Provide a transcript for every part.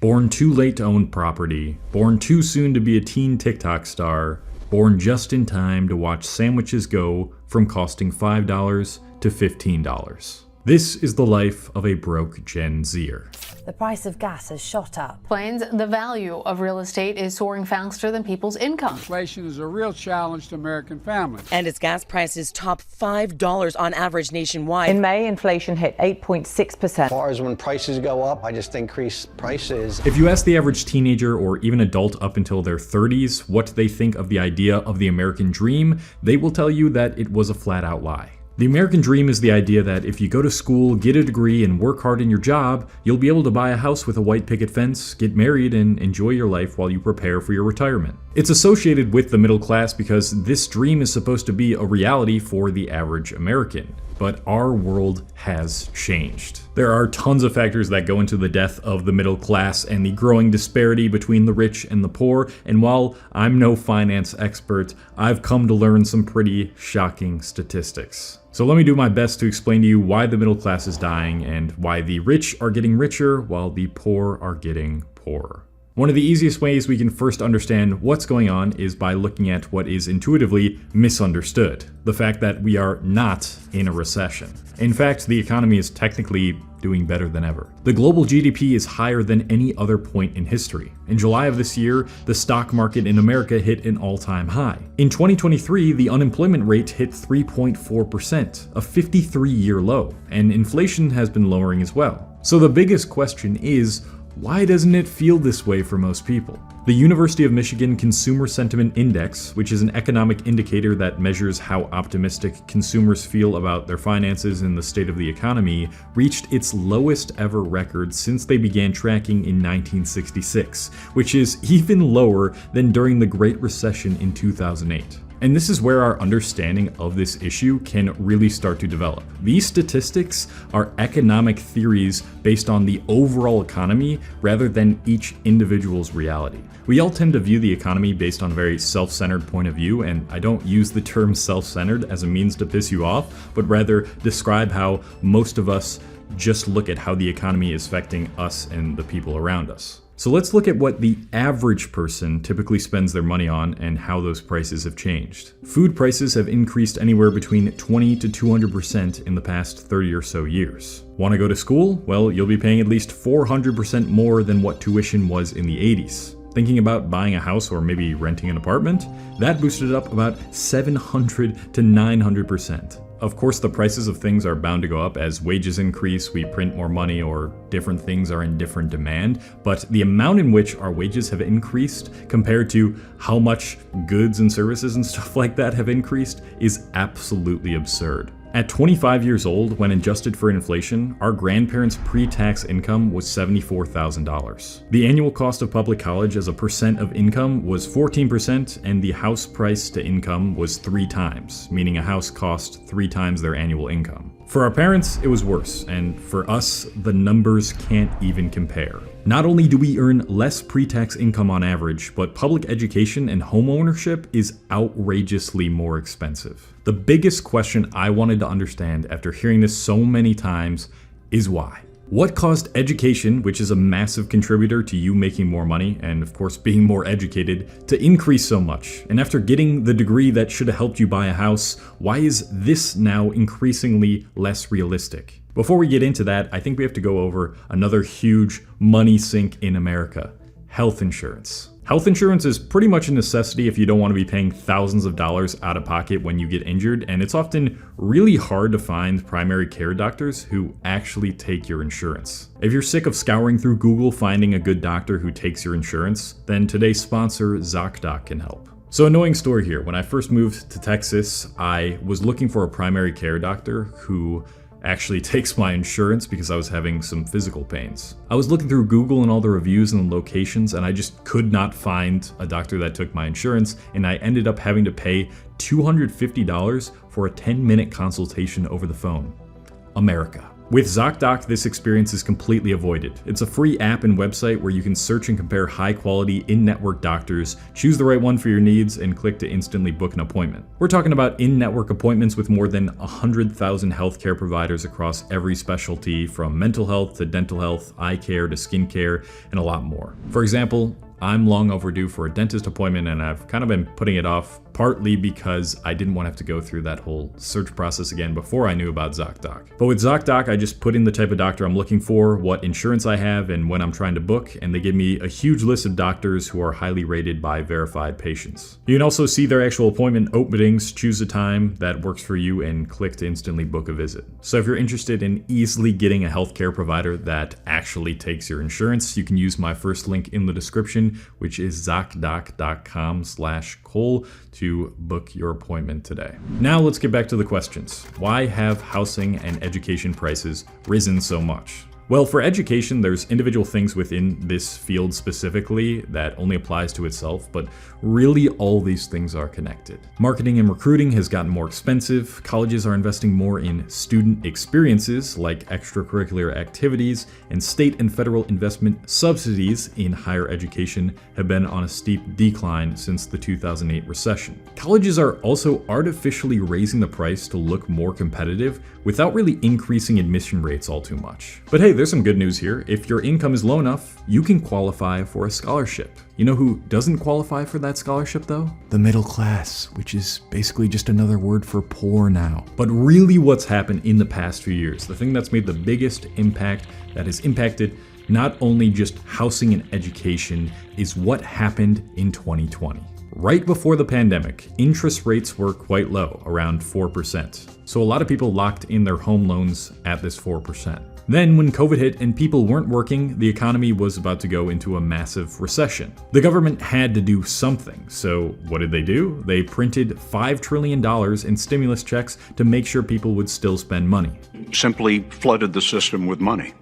Born too late to own property, born too soon to be a teen TikTok star, born just in time to watch sandwiches go from costing $5 to $15. This is the life of a broke Gen Zer. The price of gas has shot up. Explains the value of real estate is soaring faster than people's income. Inflation is a real challenge to American families. And its gas prices top $5 on average nationwide. In May, inflation hit 8.6%. As far as when prices go up, I just increase prices. If you ask the average teenager or even adult up until their 30s what they think of the idea of the American dream, they will tell you that it was a flat-out lie. The American dream is the idea that if you go to school, get a degree, and work hard in your job, you'll be able to buy a house with a white picket fence, get married, and enjoy your life while you prepare for your retirement. It's associated with the middle class because this dream is supposed to be a reality for the average American. But our world has changed. There are tons of factors that go into the death of the middle class and the growing disparity between the rich and the poor, and while I'm no finance expert, I've come to learn some pretty shocking statistics. So let me do my best to explain to you why the middle class is dying and why the rich are getting richer while the poor are getting poorer. One of the easiest ways we can first understand what's going on is by looking at what is intuitively misunderstood, the fact that we are not in a recession. In fact, the economy is technically doing better than ever. The global GDP is higher than any other point in history. In July of this year, the stock market in America hit an all-time high. In 2023, the unemployment rate hit 3.4%, a 53-year low, and inflation has been lowering as well. So the biggest question is, why doesn't it feel this way for most people? The University of Michigan Consumer Sentiment Index, which is an economic indicator that measures how optimistic consumers feel about their finances and the state of the economy, reached its lowest ever record since they began tracking in 1966, which is even lower than during the Great Recession in 2008. And this is where our understanding of this issue can really start to develop. These statistics are economic theories based on the overall economy rather than each individual's reality. We all tend to view the economy based on a very self-centered point of view, and I don't use the term self-centered as a means to piss you off, but rather describe how most of us just look at how the economy is affecting us and the people around us. So let's look at what the average person typically spends their money on and how those prices have changed. Food prices have increased anywhere between 20 to 200% in the past 30 or so years. Want to go to school? Well, you'll be paying at least 400% more than what tuition was in the 80s. Thinking about buying a house or maybe renting an apartment? That boosted it up about 700 to 900%. Of course, the prices of things are bound to go up as wages increase, we print more money, or different things are in different demand, but the amount in which our wages have increased compared to how much goods and services and stuff like that have increased is absolutely absurd. At 25 years old, when adjusted for inflation, our grandparents' pre-tax income was $74,000. The annual cost of public college as a percent of income was 14%, and the house price to income was 3 times, meaning a house cost 3 times their annual income. For our parents, it was worse, and for us, the numbers can't even compare. Not only do we earn less pre-tax income on average, but public education and home ownership is outrageously more expensive. The biggest question I wanted to understand after hearing this so many times is why. What caused education, which is a massive contributor to you making more money and of course being more educated, to increase so much? And after getting the degree that should have helped you buy a house, why is this now increasingly less realistic? Before we get into that, I think we have to go over another huge money sink in America: health insurance. Health insurance is pretty much a necessity if you don't want to be paying thousands of dollars out of pocket when you get injured, and it's often really hard to find primary care doctors who actually take your insurance. If you're sick of scouring through Google finding a good doctor who takes your insurance, then today's sponsor, Zocdoc, can help. So, annoying story here. When I first moved to Texas, I was looking for a primary care doctor who actually takes my insurance because I was having some physical pains. I was looking through Google and all the reviews and the locations, and I just could not find a doctor that took my insurance, and I ended up having to pay $250 for a 10-minute consultation over the phone. America. With Zocdoc, this experience is completely avoided. It's a free app and website where you can search and compare high-quality in-network doctors, choose the right one for your needs, and click to instantly book an appointment. We're talking about in-network appointments with more than 100,000 healthcare providers across every specialty, from mental health to dental health, eye care to skin care, and a lot more. For example, I'm long overdue for a dentist appointment, and I've kind of been putting it off, partly because I didn't want to have to go through that whole search process again before I knew about Zocdoc. But with Zocdoc, I just put in the type of doctor I'm looking for, what insurance I have, and when I'm trying to book, and they give me a huge list of doctors who are highly rated by verified patients. You can also see their actual appointment openings, choose a time that works for you, and click to instantly book a visit. So if you're interested in easily getting a healthcare provider that actually takes your insurance, you can use my first link in the description, which is zocdoc.com/Cole, to book your appointment today. Now let's get back to the questions. Why have housing and education prices risen so much? Well, for education, there's individual things within this field specifically that only applies to itself, but really all these things are connected. Marketing and recruiting has gotten more expensive. Colleges are investing more in student experiences like extracurricular activities, and state and federal investment subsidies in higher education have been on a steep decline since the 2008 recession. Colleges are also artificially raising the price to look more competitive without really increasing admission rates all too much. But hey, there's some good news here. If your income is low enough, you can qualify for a scholarship. You know who doesn't qualify for that scholarship though? The middle class, which is basically just another word for poor now. But really what's happened in the past few years, the thing that's made the biggest impact, that has impacted not only just housing and education, is what happened in 2020. Right before the pandemic, interest rates were quite low, around 4%. So a lot of people locked in their home loans at this 4%. Then when COVID hit and people weren't working, the economy was about to go into a massive recession. The government had to do something, so what did they do? They printed $5 trillion in stimulus checks to make sure people would still spend money. Simply flooded the system with money.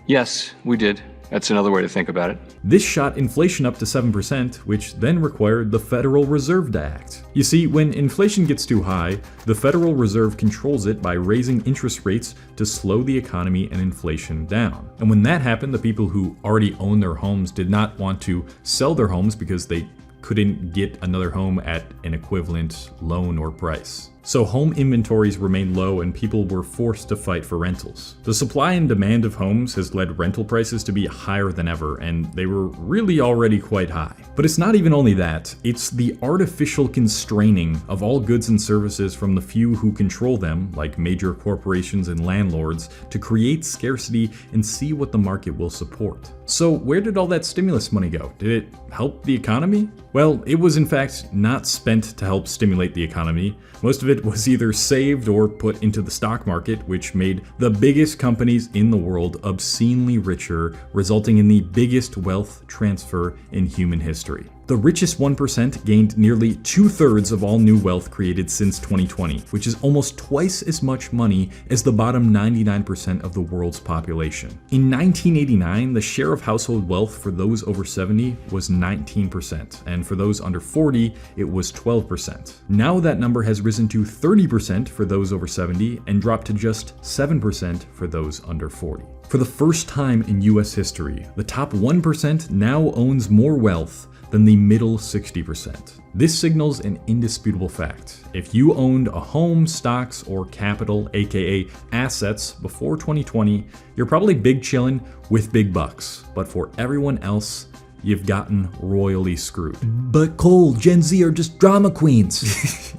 Yes, we did. That's another way to think about it. This shot inflation up to 7%, which then required the Federal Reserve to act. You see, when inflation gets too high, the Federal Reserve controls it by raising interest rates to slow the economy and inflation down. And when that happened, the people who already own their homes did not want to sell their homes because they couldn't get another home at an equivalent loan or price. So home inventories remained low and people were forced to fight for rentals. The supply and demand of homes has led rental prices to be higher than ever, and they were really already quite high. But it's not even only that, it's the artificial constraining of all goods and services from the few who control them, like major corporations and landlords, to create scarcity and see what the market will support. So where did all that stimulus money go? Did it help the economy? Well, it was in fact not spent to help stimulate the economy. Most of it was either saved or put into the stock market, which made the biggest companies in the world obscenely richer, resulting in the biggest wealth transfer in human history. The richest 1% gained nearly 2/3 of all new wealth created since 2020, which is almost twice as much money as the bottom 99% of the world's population. In 1989, the share of household wealth for those over 70 was 19%, and for those under 40, it was 12%. Now that number has risen to 30% for those over 70 and dropped to just 7% for those under 40. For the first time in US history, the top 1% now owns more wealth than the middle 60%. This signals an indisputable fact. If you owned a home, stocks, or capital, aka assets, before 2020, you're probably big chillin' with big bucks. But for everyone else, you've gotten royally screwed. But Cole, Gen Z are just drama queens.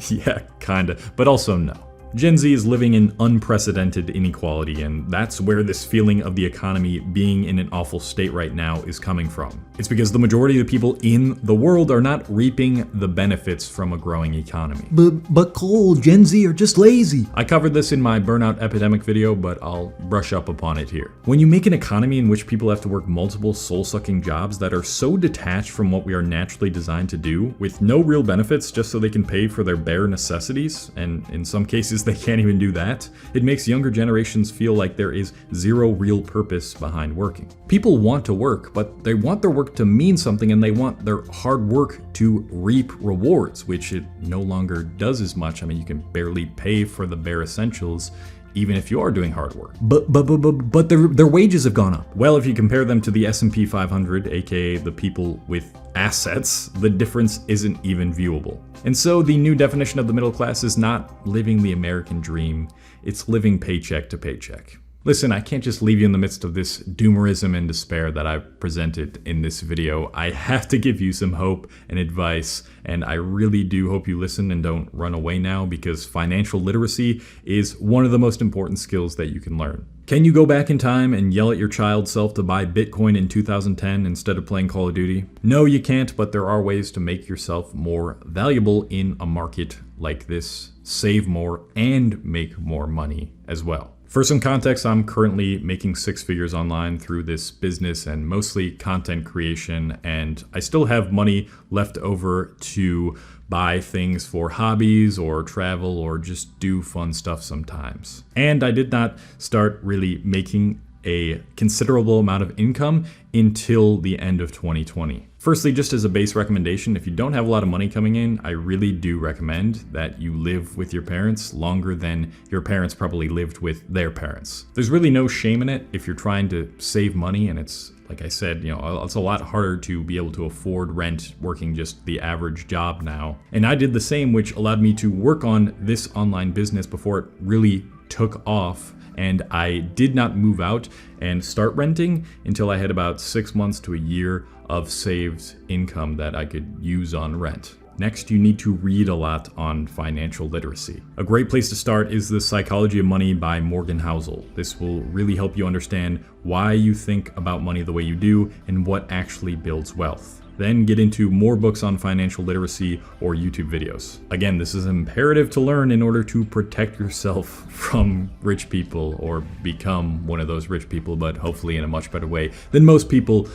Yeah, kinda, but also no. Gen Z is living in unprecedented inequality, and that's where this feeling of the economy being in an awful state right now is coming from. It's because the majority of the people in the world are not reaping the benefits from a growing economy. But Cole, Gen Z are just lazy. I covered this in my burnout epidemic video, but I'll brush up upon it here. When you make an economy in which people have to work multiple soul-sucking jobs that are so detached from what we are naturally designed to do, with no real benefits just so they can pay for their bare necessities, and in some cases they can't even do that, it makes younger generations feel like there is zero real purpose behind working. People want to work, but they want their work to mean something, and they want their hard work to reap rewards, which it no longer does as much. I mean, you can barely pay for the bare essentials even if you are doing hard work. But their wages have gone up. Well, if you compare them to the S&P 500, aka the people with assets, the difference isn't even viewable. And so the new definition of the middle class is not living the American dream, it's living paycheck to paycheck. Listen, I can't just leave you in the midst of this doomerism and despair that I've presented in this video. I have to give you some hope and advice, and I really do hope you listen and don't run away now, because financial literacy is one of the most important skills that you can learn. Can you go back in time and yell at your child self to buy Bitcoin in 2010 instead of playing Call of Duty? No, you can't, but there are ways to make yourself more valuable in a market like this, save more, and make more money as well. For some context, I'm currently making 6 figures online through this business and mostly content creation, and I still have money left over to buy things for hobbies or travel or just do fun stuff sometimes. And I did not start really making a considerable amount of income until the end of 2020. Firstly, just as a base recommendation, if you don't have a lot of money coming in, I really do recommend that you live with your parents longer than your parents probably lived with their parents. There's really no shame in it if you're trying to save money, and it's, like I said, it's a lot harder to be able to afford rent working just the average job now. And I did the same, which allowed me to work on this online business before it really took off. And I did not move out and start renting until I had about 6 months to a year of saved income that I could use on rent. Next, you need to read a lot on financial literacy. A great place to start is The Psychology of Money by Morgan Housel. This will really help you understand why you think about money the way you do and what actually builds wealth. Then get into more books on financial literacy or YouTube videos. Again, this is imperative to learn in order to protect yourself from rich people or become one of those rich people, but hopefully in a much better way than most people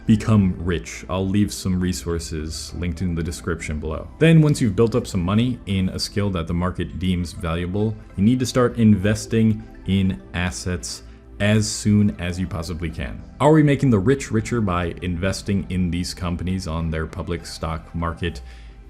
become rich. I'll leave some resources linked in the description below. Then once you've built up some money in a skill that the market deems valuable, you need to start investing in assets as soon as you possibly can. Are we making the rich richer by investing in these companies on their public stock market?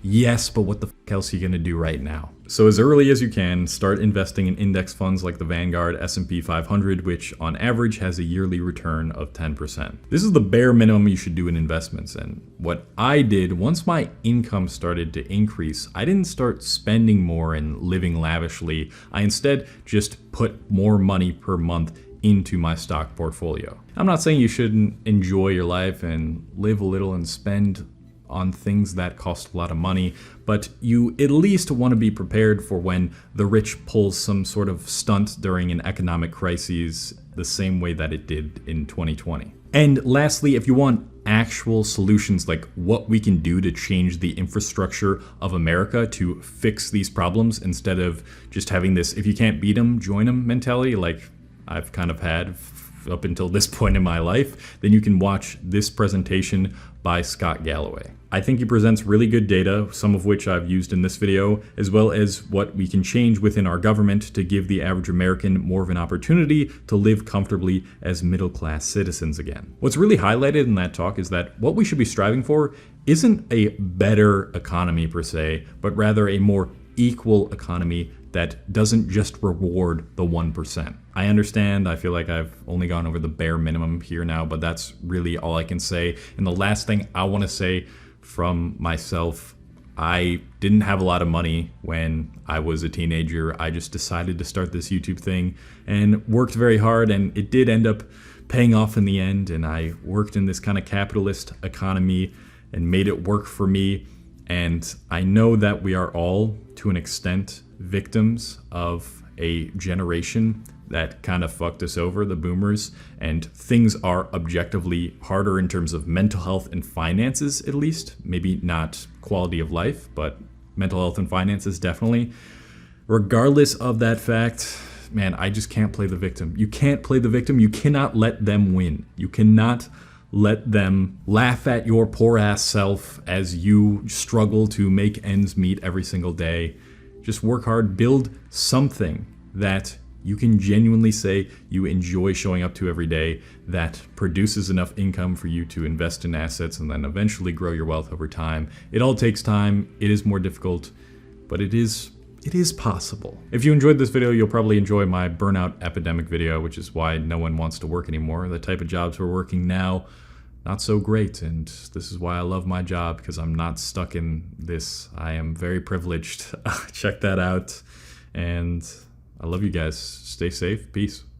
Yes, but what the f else are you gonna do right now? So as early as you can, start investing in index funds like the Vanguard S&P 500, which on average has a yearly return of 10%. This is the bare minimum you should do in investments. And what I did, once my income started to increase, I didn't start spending more and living lavishly. I instead just put more money per month into my stock portfolio. I'm not saying you shouldn't enjoy your life and live a little and spend on things that cost a lot of money, but you at least want to be prepared for when the rich pulls some sort of stunt during an economic crisis, the same way that it did in 2020. And lastly, if you want actual solutions like what we can do to change the infrastructure of America to fix these problems instead of just having this if you can't beat them, join them mentality like I've kind of had up until this point in my life, then you can watch this presentation by Scott Galloway. I think he presents really good data, some of which I've used in this video, as well as what we can change within our government to give the average American more of an opportunity to live comfortably as middle-class citizens again. What's really highlighted in that talk is that what we should be striving for isn't a better economy per se, but rather a more equal economy that doesn't just reward the 1%. I understand, I feel like I've only gone over the bare minimum here now, but that's really all I can say. And the last thing I want to say from myself, I didn't have a lot of money when I was a teenager. I just decided to start this YouTube thing and worked very hard, and it did end up paying off in the end. And I worked in this kind of capitalist economy and made it work for me. And I know that we are all, to an extent, victims of a generation that kind of fucked us over, the boomers, and things are objectively harder in terms of mental health and finances, at least. Maybe not quality of life, but mental health and finances definitely. Regardless of that fact, man, I just can't play the victim. You can't play the victim. You cannot let them win. You cannot let them laugh at your poor ass self as you struggle to make ends meet every single day. Just work hard, build something that you can genuinely say you enjoy showing up to every day, that produces enough income for you to invest in assets and then eventually grow your wealth over time. It all takes time, it is more difficult, but it is it is possible. If you enjoyed this video, you'll probably enjoy my burnout epidemic video, which is why no one wants to work anymore. The type of jobs we're working now, not so great, and this is why I love my job, because I'm not stuck in this. I am very privileged. Check that out, and I love you guys. Stay safe. Peace.